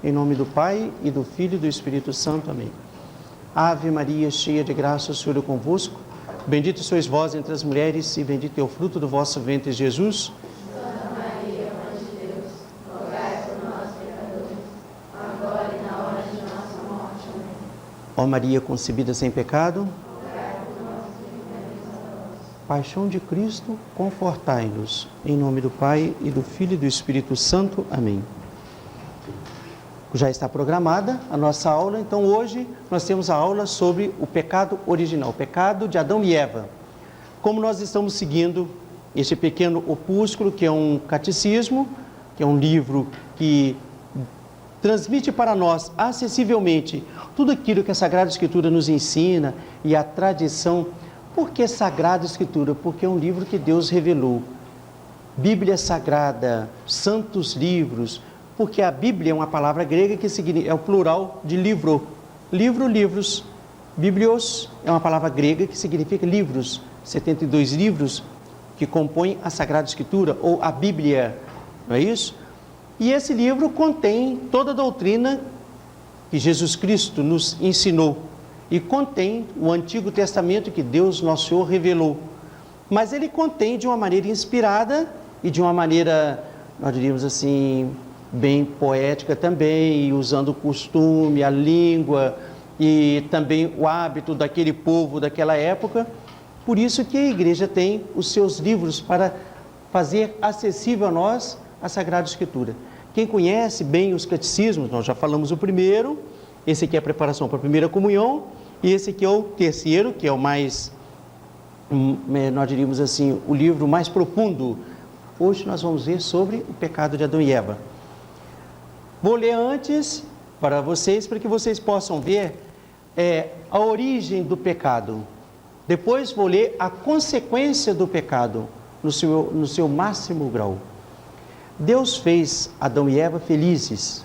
Em nome do Pai, e do Filho e do Espírito Santo. Amém. Ave Maria, cheia de graça, o Senhor é convosco. Bendita sois vós entre as mulheres, e bendito é o fruto do vosso ventre, Jesus. Santa Maria, Mãe de Deus, rogai por nós, pecadores, agora e na hora de nossa morte. Amém. Ó Maria concebida sem pecado, Rogai por nós que vivemos pecadores. Paixão de Cristo, confortai-nos. Em nome do Pai, e do Filho e do Espírito Santo. Amém. Já está programada a nossa aula, então hoje nós temos a aula sobre o pecado original, o pecado de Adão e Eva. Como nós estamos seguindo este pequeno opúsculo, que é um catecismo, que é um livro que transmite para nós acessivelmente tudo aquilo que a Sagrada Escritura nos ensina e a tradição. Por que Sagrada Escritura? Porque é um livro que Deus revelou. Bíblia Sagrada, santos livros, porque a Bíblia é uma palavra grega que é o plural de livro. Livro, livros. Biblios é uma palavra grega que significa livros. 72 livros que compõem a Sagrada Escritura, ou a Bíblia, não é isso? E esse livro contém toda a doutrina que Jesus Cristo nos ensinou. E contém o Antigo Testamento que Deus, nosso Senhor, revelou. Mas ele contém de uma maneira inspirada e de uma maneira, nós diríamos assim, bem poética também, usando o costume, a língua e também o hábito daquele povo daquela época. Por isso que a igreja tem os seus livros para fazer acessível a nós a Sagrada Escritura. Quem conhece bem os catecismos, nós já falamos o primeiro, esse aqui é a preparação para a primeira comunhão, e esse aqui é o terceiro, que é o mais, nós diríamos assim, o livro mais profundo. Hoje nós vamos ver sobre o pecado de Adão e Eva. Vou ler antes para que vocês possam ver a origem do pecado. Depois vou ler a consequência do pecado no seu máximo grau. Deus fez Adão e Eva felizes.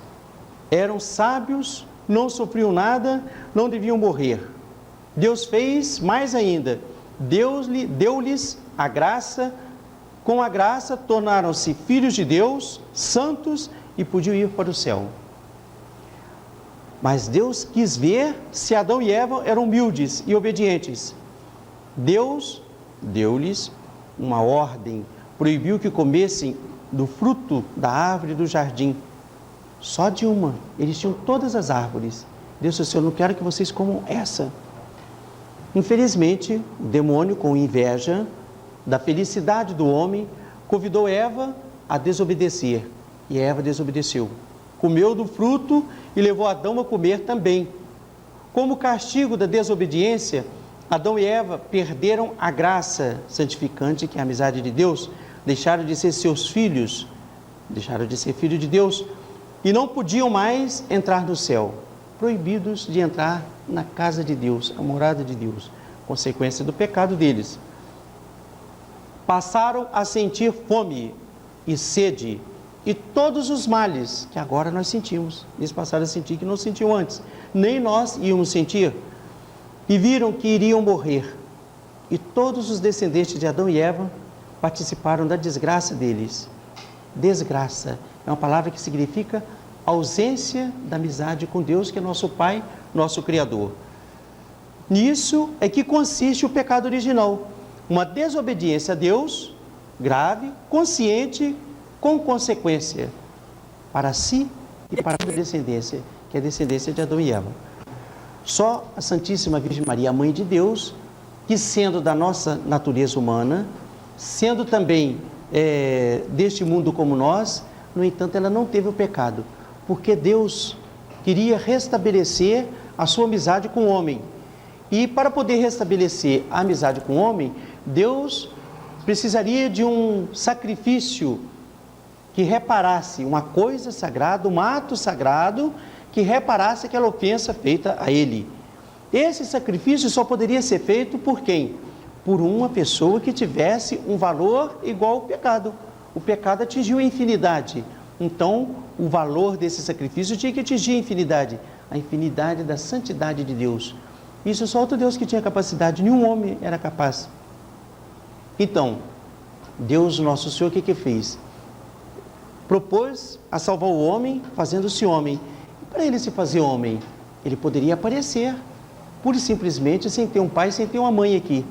Eram sábios, não sofriam nada, não deviam morrer. Deus fez mais ainda. Deus deu-lhes a graça. Com a graça tornaram-se filhos de Deus, santos, e podiam ir para o céu. Mas Deus quis ver se Adão e Eva eram humildes e obedientes. Deus deu-lhes uma ordem, proibiu que comessem do fruto da árvore do jardim. Só de uma. Eles tinham todas as árvores. Deus disse: eu não quero que vocês comam essa. Infelizmente, o demônio, com inveja da felicidade do homem, convidou Eva a desobedecer. E Eva desobedeceu. Comeu do fruto e levou Adão a comer também. Como castigo da desobediência, Adão e Eva perderam a graça santificante, que é a amizade de Deus, deixaram de ser seus filhos, deixaram de ser filhos de Deus, e não podiam mais entrar no céu, proibidos de entrar na casa de Deus, a morada de Deus, consequência do pecado deles. Passaram a sentir fome e sede, e todos os males que agora nós sentimos, eles passaram a sentir que não sentiam antes, nem nós íamos sentir, e viram que iriam morrer. E todos os descendentes de Adão e Eva participaram da desgraça deles. Desgraça é uma palavra que significa ausência da amizade com Deus, que é nosso Pai, nosso Criador. Nisso é que consiste o pecado original, uma desobediência a Deus, grave, consciente, com consequência para si e para a descendência, que é a descendência de Adão e Eva. Só a Santíssima Virgem Maria, a Mãe de Deus, que sendo da nossa natureza humana, sendo também deste mundo como nós, no entanto, ela não teve o pecado, porque Deus queria restabelecer a sua amizade com o homem. E para poder restabelecer a amizade com o homem, Deus precisaria de um sacrifício que reparasse uma coisa sagrada, um ato sagrado, que reparasse aquela ofensa feita a ele. Esse sacrifício só poderia ser feito por quem? Por uma pessoa que tivesse um valor igual ao pecado. O pecado atingiu a infinidade. Então, o valor desse sacrifício tinha que atingir a infinidade da santidade de Deus. Isso só outro Deus que tinha capacidade, nenhum homem era capaz. Então, Deus, nosso Senhor, o que fez? Propôs a salvar o homem, fazendo-se homem. para ele se fazer homem? Ele poderia aparecer, pura e simplesmente, sem ter um pai, sem ter uma mãe aqui.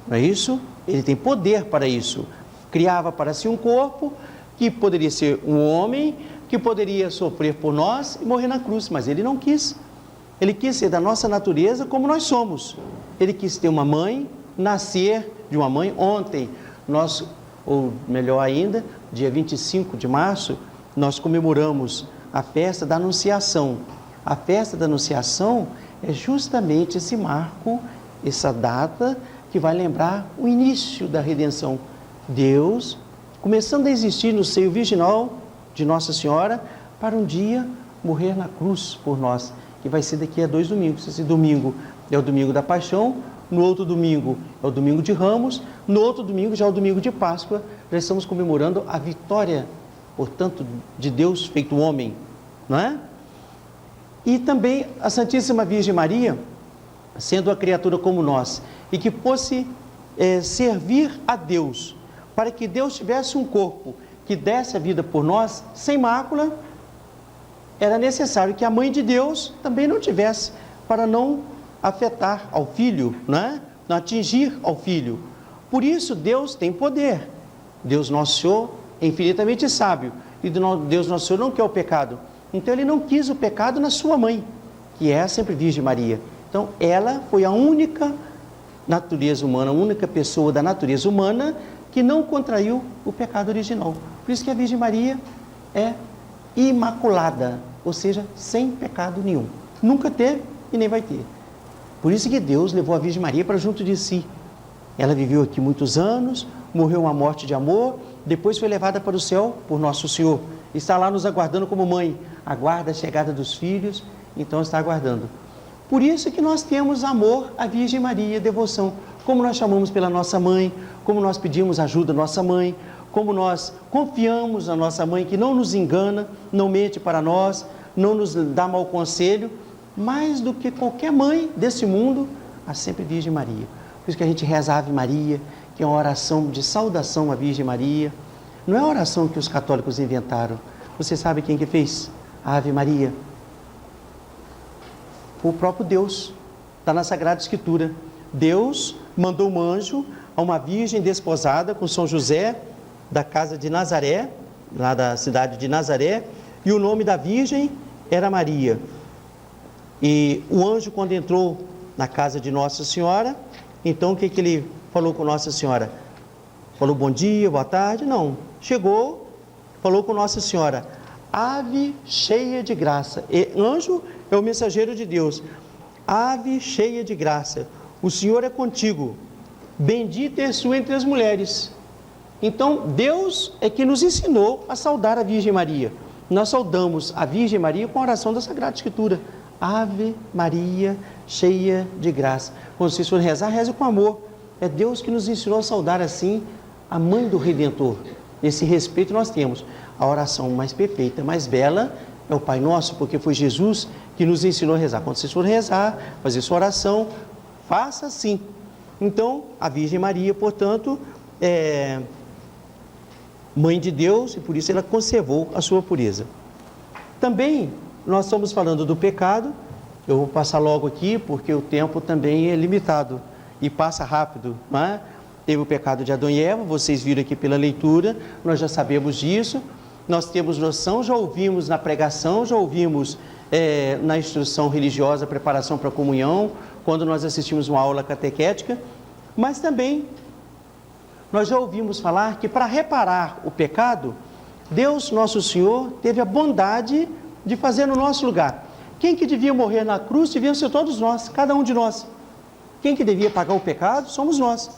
Não é isso? Ele tem poder para isso. Criava para si um corpo que poderia ser um homem, que poderia sofrer por nós e morrer na cruz, mas ele não quis. Ele quis ser da nossa natureza como nós somos. Ele quis ter uma mãe, nascer de uma mãe. Ontem, nós, ou melhor ainda, dia 25 de março, nós comemoramos a festa da Anunciação. A festa da Anunciação é justamente esse marco, essa data que vai lembrar o início da redenção. Deus, começando a existir no seio virginal de Nossa Senhora, para um dia morrer na cruz por nós, que vai ser daqui a 2 domingos. Esse domingo é o domingo da Paixão, no outro domingo é o domingo de Ramos, no outro domingo já é o domingo de Páscoa. Já estamos comemorando a vitória, portanto, de Deus feito homem, não é? E também a Santíssima Virgem Maria, sendo a criatura como nós, e que fosse servir a Deus, para que Deus tivesse um corpo que desse a vida por nós, sem mácula, era necessário que a mãe de Deus também não tivesse, para não afetar ao filho, né? Não atingir ao filho. Por isso Deus tem poder. Deus nosso Senhor é infinitamente sábio, e Deus nosso Senhor não quer o pecado. Então ele não quis o pecado na sua mãe, que é a sempre Virgem Maria. Então ela foi a única natureza humana, a única pessoa da natureza humana que não contraiu o pecado original. Por isso que a Virgem Maria é imaculada, ou seja, sem pecado nenhum. Nunca teve e nem vai ter. Por isso que Deus levou a Virgem Maria para junto de si. Ela viveu aqui muitos anos, morreu uma morte de amor, depois foi levada para o céu por Nosso Senhor. Está lá nos aguardando como mãe, aguarda a chegada dos filhos, então está aguardando. Por isso que nós temos amor à Virgem Maria, devoção, como nós chamamos pela nossa mãe, como nós pedimos ajuda à nossa mãe, como nós confiamos na nossa mãe, que não nos engana, não mente para nós, não nos dá mau conselho, mais do que qualquer mãe desse mundo, a sempre Virgem Maria. Por isso que a gente reza a Ave Maria, que é uma oração de saudação à Virgem Maria. Não é a oração que os católicos inventaram. Você sabe quem que fez? A Ave Maria. Foi o próprio Deus. Está na Sagrada Escritura. Deus mandou um anjo a uma virgem desposada com São José, da casa de Nazaré, lá da cidade de Nazaré, e o nome da virgem era Maria. E o anjo, quando entrou na casa de Nossa Senhora, então o que ele falou com Nossa Senhora? Falou bom dia, boa tarde? Não. Chegou, falou com Nossa Senhora, ave cheia de graça. E anjo é o mensageiro de Deus. Ave cheia de graça, o Senhor é contigo, bendita és tu entre as mulheres. Então Deus é que nos ensinou a saudar a Virgem Maria. Nós saudamos a Virgem Maria com a oração da Sagrada Escritura. Ave Maria, cheia de graça. Quando vocês forem rezar, reze com amor. É Deus que nos ensinou a saudar assim a Mãe do Redentor. Esse respeito nós temos. A oração mais perfeita, mais bela é o Pai Nosso, porque foi Jesus que nos ensinou a rezar. Quando vocês forem rezar, fazer sua oração, faça assim. Então, a Virgem Maria, portanto, é Mãe de Deus, e por isso ela conservou a sua pureza. Também nós estamos falando do pecado. Eu vou passar logo aqui, porque o tempo também é limitado e passa rápido, não é? Teve o pecado de Adão e Eva, vocês viram aqui pela leitura, nós já sabemos disso, nós temos noção, já ouvimos na pregação, já ouvimos na instrução religiosa, preparação para a comunhão, quando nós assistimos uma aula catequética, mas também nós já ouvimos falar que para reparar o pecado, Deus, Nosso Senhor, teve a bondade de fazer no nosso lugar. Quem que devia morrer na cruz deviam ser todos nós, cada um de nós. Quem que devia pagar o pecado somos nós.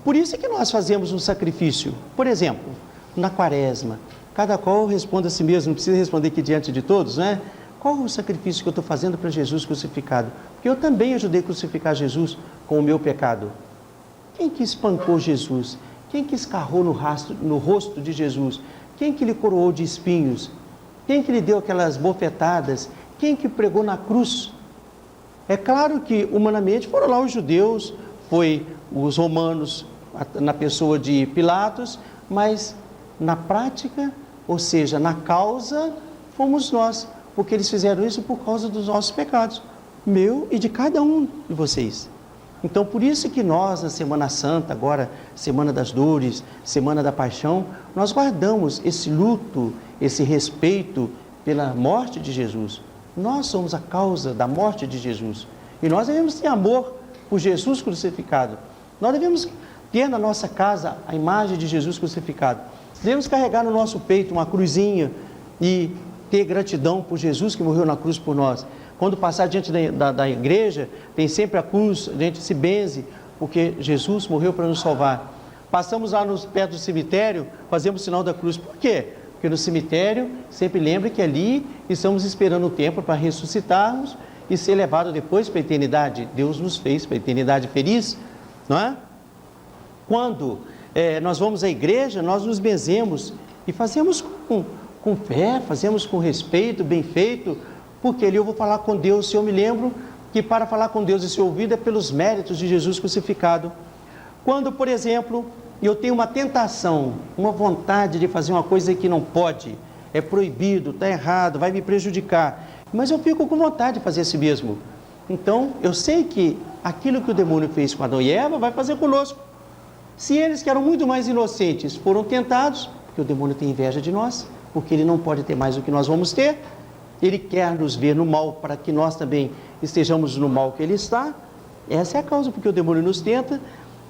Por isso é que nós fazemos um sacrifício. Por exemplo, na Quaresma, cada qual responde a si mesmo, não precisa responder aqui diante de todos, né? Qual o sacrifício que eu estou fazendo para Jesus crucificado? Porque eu também ajudei a crucificar Jesus com o meu pecado. Quem que espancou Jesus? Quem que escarrou no rosto de Jesus? Quem que lhe coroou de espinhos? Quem que lhe deu aquelas bofetadas? Quem que pregou na cruz? É claro que humanamente foram lá os judeus, foi os romanos na pessoa de Pilatos, mas na prática, ou seja, na causa, fomos nós. porque eles fizeram isso por causa dos nossos pecados, meu e de cada um de vocês. Então, por isso que nós, na Semana Santa, agora, Semana das Dores, Semana da Paixão, nós guardamos esse luto, esse respeito pela morte de Jesus. Nós somos a causa da morte de Jesus. E nós devemos ter amor por Jesus crucificado. Nós devemos ter na nossa casa a imagem de Jesus crucificado. Devemos carregar no nosso peito uma cruzinha e ter gratidão por Jesus que morreu na cruz por nós. Quando passar diante da igreja, tem sempre a cruz, a gente se benze, porque Jesus morreu para nos salvar. Passamos lá perto do cemitério, fazemos o sinal da cruz. Por quê? Porque no cemitério, sempre lembre que ali estamos esperando o tempo para ressuscitarmos e ser levados depois para a eternidade. Deus nos fez para a eternidade feliz, não é? Quando nós vamos à igreja, nós nos benzemos e fazemos com fé, fazemos com respeito, bem feito, porque ali eu vou falar com Deus. Se eu me lembro que para falar com Deus e ser ouvido é pelos méritos de Jesus crucificado. Quando, por exemplo, eu tenho uma tentação, uma vontade de fazer uma coisa que não pode, é proibido, está errado, vai me prejudicar, mas eu fico com vontade de fazer assim mesmo. Então, eu sei que aquilo que o demônio fez com Adão e Eva vai fazer conosco. Se eles que eram muito mais inocentes foram tentados, porque o demônio tem inveja de nós, porque ele não pode ter mais do que nós vamos ter, ele quer nos ver no mal para que nós também estejamos no mal que ele está. Essa é a causa porque o demônio nos tenta.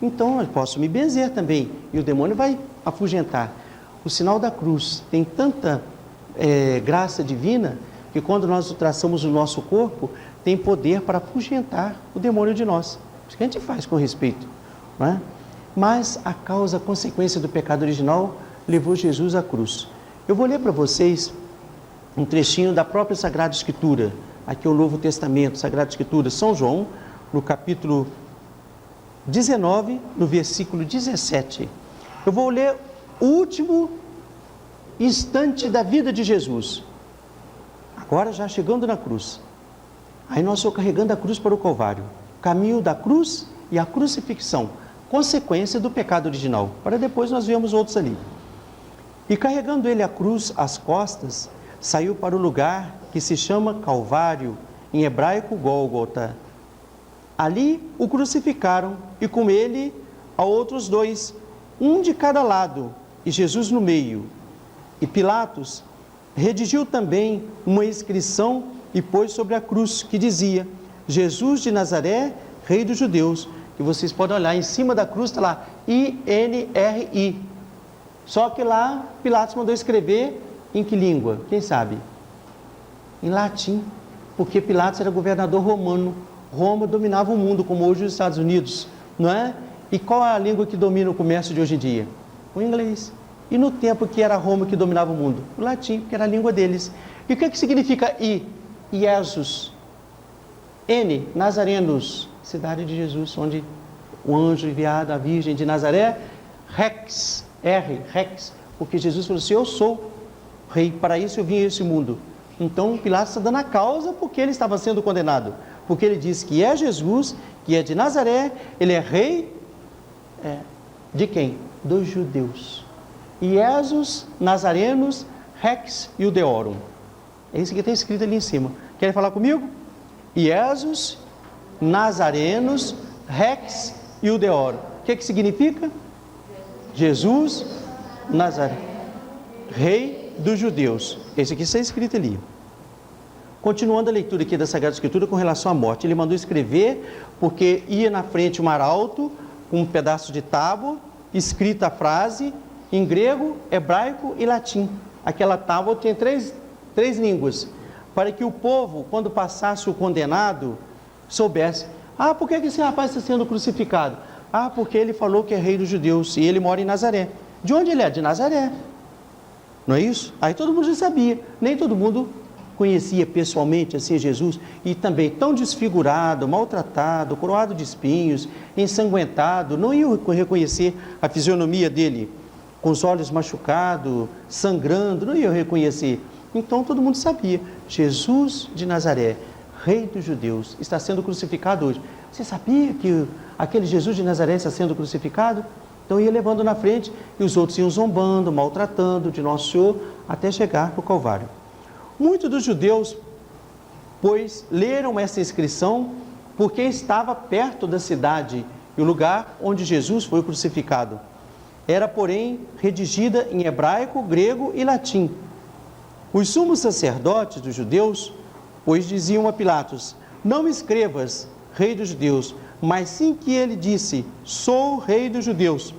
Então eu posso me benzer também e o demônio vai afugentar. O sinal da cruz tem tanta graça divina que quando nós o traçamos no nosso corpo, tem poder para afugentar o demônio de nós. Isso que a gente faz com respeito, não é? Mas a causa, a consequência do pecado original levou Jesus à cruz. Eu vou ler para vocês um trechinho da própria Sagrada Escritura. Aqui é o Novo Testamento, Sagrada Escritura, São João, no capítulo 19, no versículo 17. Eu vou ler o último instante da vida de Jesus. Agora já chegando na cruz. Aí nós estamos carregando a cruz para o Calvário. Caminho da cruz e a crucifixão. Consequência do pecado original. Para depois nós vemos outros ali. E carregando ele a cruz às costas, saiu para o lugar que se chama Calvário, em hebraico Gólgota. Ali o crucificaram e com ele a outros dois, um de cada lado e Jesus no meio. E Pilatos redigiu também uma inscrição e pôs sobre a cruz que dizia: Jesus de Nazaré, Rei dos Judeus. Que vocês podem olhar, em cima da cruz está lá, INRI. Só que lá Pilatos mandou escrever em que língua? Quem sabe? Em latim, porque Pilatos era governador romano. Roma dominava o mundo, como hoje os Estados Unidos, não é? E qual é a língua que domina o comércio de hoje em dia? O inglês. E no tempo que era Roma que dominava o mundo? O latim, que era a língua deles. E o que significa I? Iesus. N, Nazarenos, cidade de Jesus, onde o anjo enviado, a Virgem de Nazaré, Rex, R, Rex, porque Jesus falou assim: eu sou rei, para isso eu vim a esse mundo. Então Pilatos está dando a causa porque ele estava sendo condenado, porque ele disse que é Jesus, que é de Nazaré, ele é rei de quem? Dos judeus. Iesus, Nazarenos, Rex Iudeorum. É isso que está escrito ali em cima. Querem falar comigo? Iesus, Nazarenos, Rex Iudeorum. O que significa? Jesus, Nazaré, Rei dos Judeus. Esse aqui está escrito ali. Continuando a leitura aqui da Sagrada Escritura com relação à morte, ele mandou escrever porque ia na frente um arauto com um pedaço de tábua, escrita a frase em grego, hebraico e latim. Aquela tábua tinha três línguas, para que o povo, quando passasse o condenado, soubesse: ah, por que esse rapaz está sendo crucificado? Ah, porque ele falou que é rei dos judeus e ele mora em Nazaré. De onde ele é? De Nazaré. Não é isso? Aí todo mundo já sabia. Nem todo mundo conhecia pessoalmente assim Jesus, e também tão desfigurado, maltratado, coroado de espinhos, ensanguentado, não ia reconhecer a fisionomia dele, com os olhos machucados, sangrando, não ia reconhecer. Então todo mundo sabia: Jesus de Nazaré, Rei dos Judeus, está sendo crucificado hoje. Você sabia que aquele Jesus de Nazaré está sendo crucificado? Então ia levando na frente e os outros iam zombando, maltratando de Nosso Senhor até chegar para o Calvário. Muitos dos judeus, pois, leram essa inscrição porque estava perto da cidade e o lugar onde Jesus foi crucificado. Era, porém, redigida em hebraico, grego e latim. Os sumos sacerdotes dos judeus, pois, diziam a Pilatos: não me escrevas, rei dos judeus, mas sim que ele disse: sou rei dos judeus.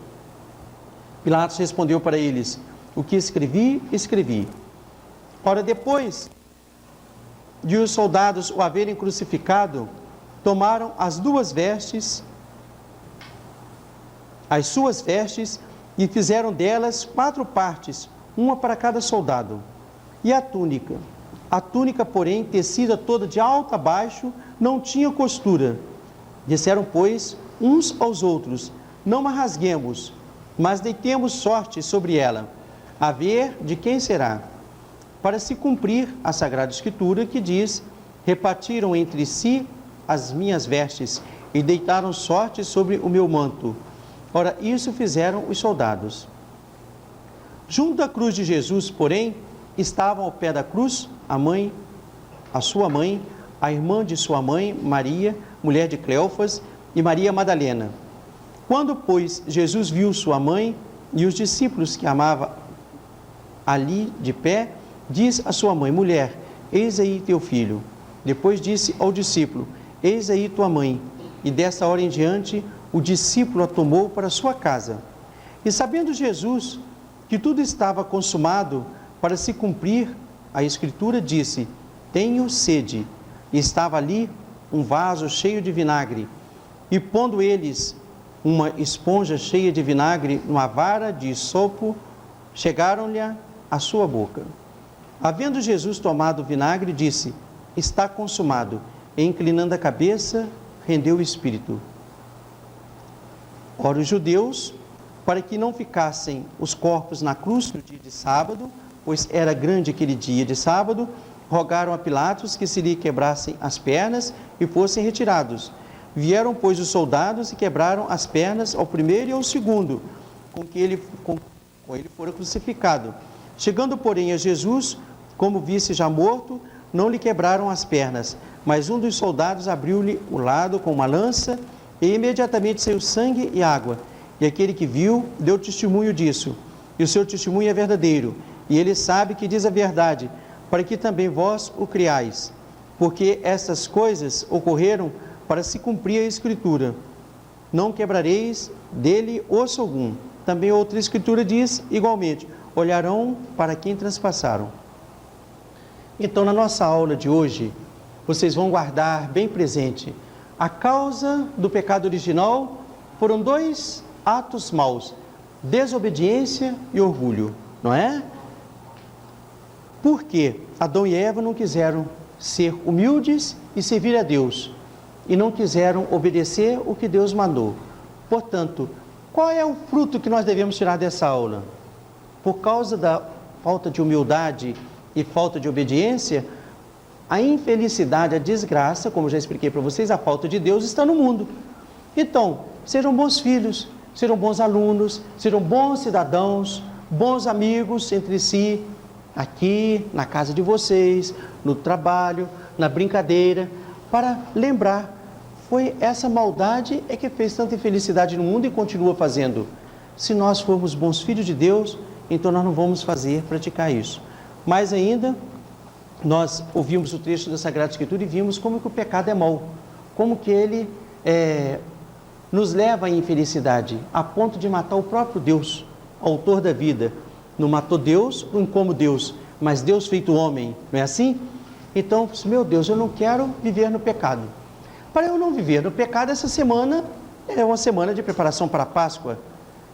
Pilatos respondeu para eles: o que escrevi, escrevi. Ora, depois de os soldados o haverem crucificado, tomaram as suas vestes, e fizeram delas 4 partes, uma para cada soldado. E a túnica, porém, tecida toda de alto a baixo, não tinha costura. Disseram, pois, uns aos outros: não a rasguemos, mas deitemos sorte sobre ela, a ver de quem será. Para se cumprir a Sagrada Escritura, que diz: repartiram entre si as minhas vestes e deitaram sorte sobre o meu manto. Ora, isso fizeram os soldados. Junto à cruz de Jesus, porém, estavam ao pé da cruz a sua mãe, a irmã de sua mãe, Maria, mulher de Cleofas, e Maria Madalena. Quando, pois, Jesus viu sua mãe e os discípulos que amava ali de pé, diz a sua mãe: mulher, eis aí teu filho. Depois disse ao discípulo: eis aí tua mãe. E dessa hora em diante, o discípulo a tomou para sua casa. E sabendo Jesus que tudo estava consumado, para se cumprir a Escritura, disse: tenho sede. E estava ali um vaso cheio de vinagre. E pondo eles uma esponja cheia de vinagre numa vara de sopo, chegaram-lhe à sua boca. Havendo Jesus tomado o vinagre, disse: está consumado. E inclinando a cabeça, rendeu o espírito. Ora, os judeus, para que não ficassem os corpos na cruz no dia de sábado, pois era grande aquele dia de sábado, rogaram a Pilatos que se lhe quebrassem as pernas e fossem retirados. Vieram, pois, os soldados e quebraram as pernas ao primeiro e ao segundo, com que ele fora crucificado. Chegando, porém, a Jesus, como visse já morto, não lhe quebraram as pernas, mas um dos soldados abriu-lhe o lado com uma lança, e imediatamente saiu sangue e água. E aquele que viu, deu testemunho disso. E o seu testemunho é verdadeiro. E ele sabe que diz a verdade, para que também vós o criais. Porque essas coisas ocorreram para se cumprir a Escritura: não quebrareis dele osso algum. Também outra Escritura diz, igualmente: olharão para quem transpassaram. Então, na nossa aula de hoje, vocês vão guardar bem presente: a causa do pecado original foram 2 atos maus: desobediência e orgulho, não é? Porque Adão e Eva não quiseram ser humildes e servir a Deus, e não quiseram obedecer o que Deus mandou. Portanto, qual é o fruto que nós devemos tirar dessa aula? Por causa da falta de humildade e falta de obediência, a infelicidade, a desgraça, como já expliquei para vocês, a falta de Deus está no mundo. Então, sejam bons filhos, sejam bons alunos, sejam bons cidadãos, bons amigos entre si, aqui, na casa de vocês, no trabalho, na brincadeira, para lembrar: foi essa maldade é que fez tanta infelicidade no mundo e continua fazendo. Se nós formos bons filhos de Deus, então nós não vamos praticar isso. Mais ainda, nós ouvimos o trecho da Sagrada Escritura e vimos como que o pecado é mau, como que ele nos leva à infelicidade, a ponto de matar o próprio Deus, autor da vida. Não matou Deus como Deus, mas Deus feito homem, não é assim? Então, meu Deus, eu não quero viver no pecado. Para eu não viver no pecado, essa semana é uma semana de preparação para a Páscoa.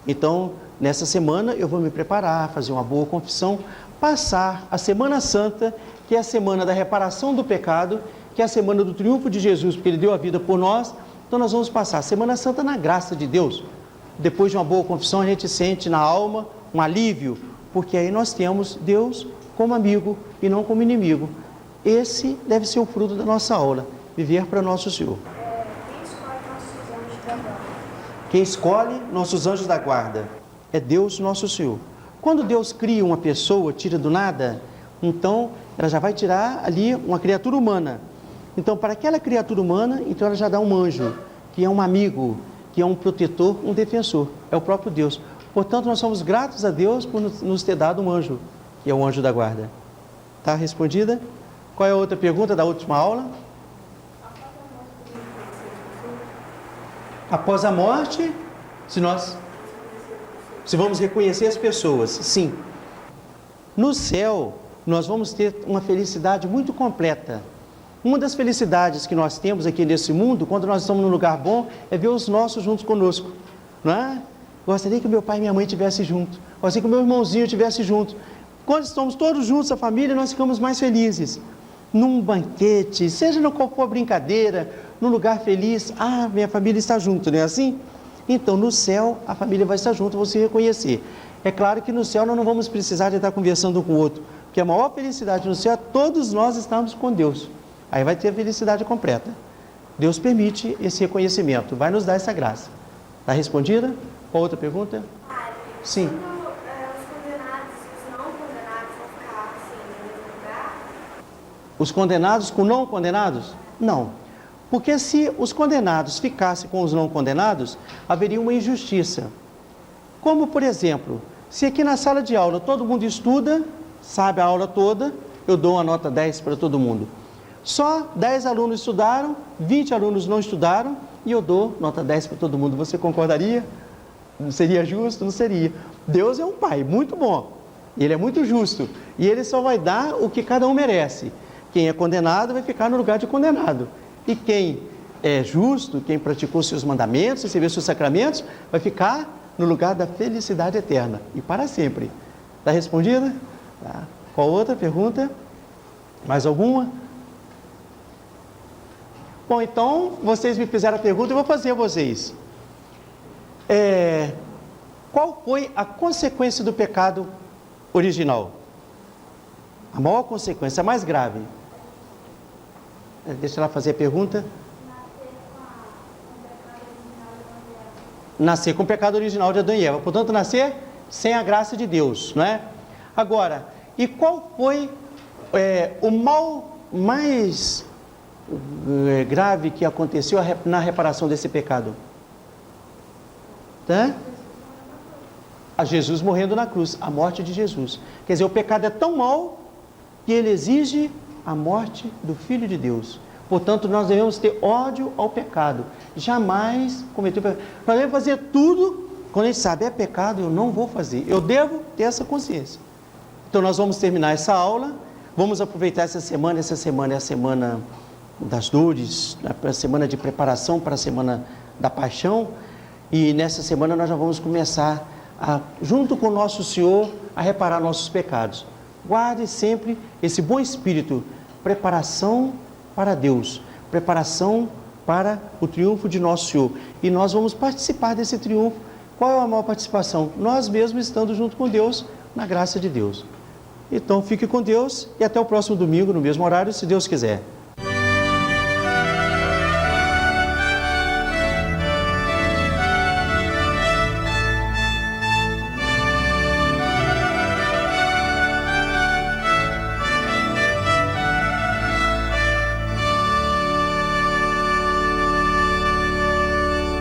Então, nessa semana eu vou me preparar, fazer uma boa confissão, passar a Semana Santa, que é a semana da reparação do pecado, que é a semana do triunfo de Jesus, porque Ele deu a vida por nós. Então nós vamos passar a Semana Santa na graça de Deus. Depois de uma boa confissão, a gente sente na alma um alívio, porque aí nós temos Deus como amigo e não como inimigo. Esse deve ser o fruto da nossa aula, viver para nosso Senhor. Quem escolhe nossos anjos da guarda é Deus, nosso Senhor. Quando Deus cria uma pessoa, tira do nada, Então, ela já vai tirar ali uma criatura humana. Então, para aquela criatura humana, então ela já dá um anjo, que é um amigo, que é um protetor, um defensor. É o próprio Deus. Portanto, nós somos gratos a Deus por nos ter dado um anjo, que é o anjo da guarda. Está respondida? Qual é a outra pergunta da última aula? Após a morte, se vamos reconhecer as pessoas, sim. No céu, nós vamos ter uma felicidade muito completa. Uma das felicidades que nós temos aqui nesse mundo, quando nós estamos num lugar bom, é ver os nossos juntos conosco, não é? Gostaria que meu pai e minha mãe estivessem juntos, gostaria que o meu irmãozinho estivesse junto. Quando estamos todos juntos, a família, nós ficamos mais felizes. Num banquete, seja no qual for brincadeira, num lugar feliz, minha família está junto, não é assim? Então, no céu, a família vai estar junto, vão se reconhecer. É claro que no céu nós não vamos precisar de estar conversando um com o outro, porque a maior felicidade no céu é todos nós estarmos com Deus. Aí vai ter a felicidade completa. Deus permite esse reconhecimento, vai nos dar essa graça. Está respondida? Qual outra pergunta? Sim. Os condenados e os não condenados vão ficar assim no mesmo lugar? Os condenados com não condenados? Não. Porque se os condenados ficassem com os não condenados, haveria uma injustiça. Como, por exemplo, se aqui na sala de aula todo mundo estuda, sabe a aula toda, eu dou uma nota 10 para todo mundo. Só 10 alunos estudaram, 20 alunos não estudaram e eu dou nota 10 para todo mundo. Você concordaria? Não seria justo? Não seria. Deus é um pai muito bom, Ele é muito justo e Ele só vai dar o que cada um merece. Quem é condenado vai ficar no lugar de condenado e quem é justo, quem praticou seus mandamentos, recebeu seus sacramentos, vai ficar no lugar da felicidade eterna e para sempre. Está respondida? Tá. Qual outra pergunta? Mais alguma? Bom, então, vocês me fizeram a pergunta, eu vou fazer a vocês. Qual foi a consequência do pecado original? A maior consequência, a mais grave. Deixa ela fazer a pergunta. Nascer com o pecado original de Adão e Eva. Portanto, nascer sem a graça de Deus, não é? Agora, e qual foi o mal mais grave que aconteceu na reparação desse pecado? Tá? A Jesus morrendo na cruz, a morte de Jesus. Quer dizer, o pecado é tão mau que ele exige a morte do Filho de Deus. Portanto, nós devemos ter ódio ao pecado. Jamais cometer o pecado. Nós devemos fazer tudo, quando a gente sabe, é pecado, eu não vou fazer. Eu devo ter essa consciência. Então, nós vamos terminar essa aula. Vamos aproveitar essa semana é a semana das dores, a semana de preparação para a semana da paixão. E nessa semana nós já vamos começar, junto com o nosso Senhor, a reparar nossos pecados. Guarde sempre esse bom espírito, preparação para Deus, preparação para o triunfo de nosso Senhor. E nós vamos participar desse triunfo. Qual é a maior participação? Nós mesmos estando junto com Deus, na graça de Deus. Então fique com Deus e até o próximo domingo, no mesmo horário, se Deus quiser.